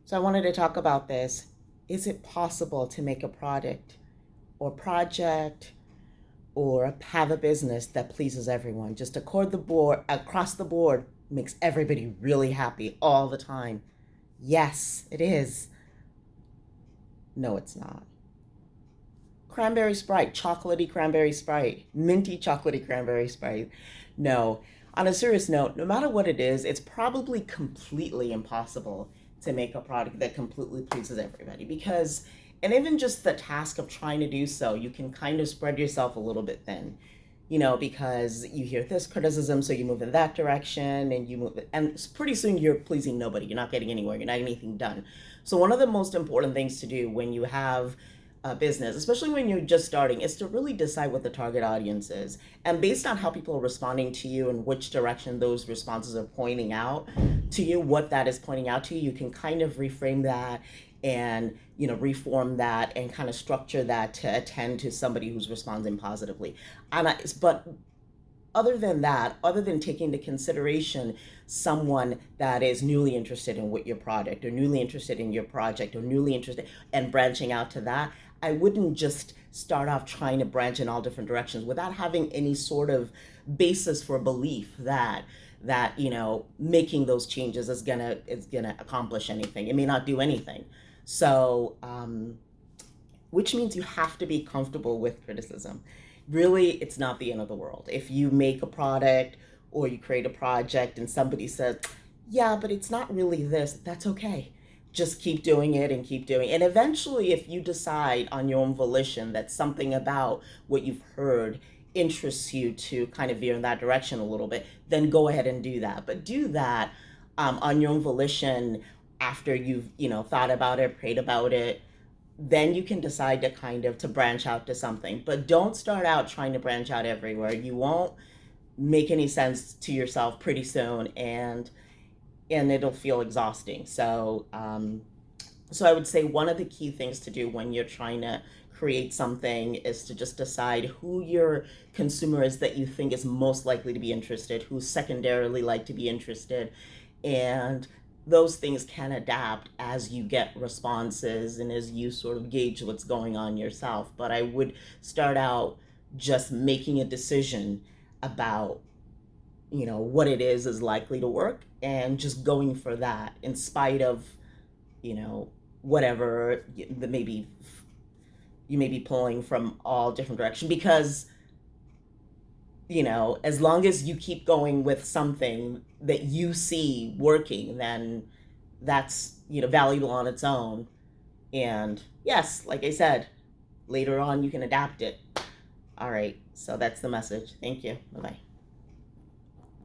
So I wanted to talk about this. Is it possible to make a product or project or have a business that pleases everyone? Just across the board makes everybody really happy all the time. Yes, it is. No, it's not. Cranberry Sprite, chocolatey cranberry Sprite, minty chocolatey cranberry Sprite. No. On a serious note, no matter what it is, it's probably completely impossible to make a product that completely pleases everybody because, and even just the task of trying to do so, you can kind of spread yourself a little bit thin, because you hear this criticism, so you move in that direction and you move, and pretty soon you're pleasing nobody. You're not getting anywhere. You're not getting anything done. So, one of the most important things to do when you have a business, especially when you're just starting, is to really decide what the target audience is. And based on how people are responding to you and which direction those responses are pointing out to you, what that is pointing out to you, you can kind of reframe that and reform that and kind of structure that to attend to somebody who's responding positively. But other than that, other than taking into consideration someone that is newly interested in what your product or newly interested in your project or newly interested and branching out to that, I wouldn't just start off trying to branch in all different directions without having any sort of basis for belief that making those changes is gonna accomplish anything. It may not do anything. So which means you have to be comfortable with criticism. Really, it's not the end of the world. If you make a product or you create a project and somebody says, yeah, but it's not really this, that's okay. Just keep doing it and keep doing it. And eventually, if you decide on your own volition that something about what you've heard interests you to kind of veer in that direction a little bit, then go ahead and do that. But do that on your own volition after you've thought about it, prayed about it, then you can decide to kind of to branch out to something. But don't start out trying to branch out everywhere. You won't make any sense to yourself pretty soon, and it'll feel exhausting. So I would say one of the key things to do when you're trying to create something is to just decide who your consumer is that you think is most likely to be interested, who's secondarily like to be interested, and those things can adapt as you get responses and as you sort of gauge what's going on yourself. But I would start out just making a decision about what it is likely to work and just going for that in spite of whatever that maybe you may be pulling from all different directions, because as long as you keep going with something that you see working, then that's valuable on its own. And yes, like I said, later on you can adapt it. All right, so that's the message. Thank you. Bye bye.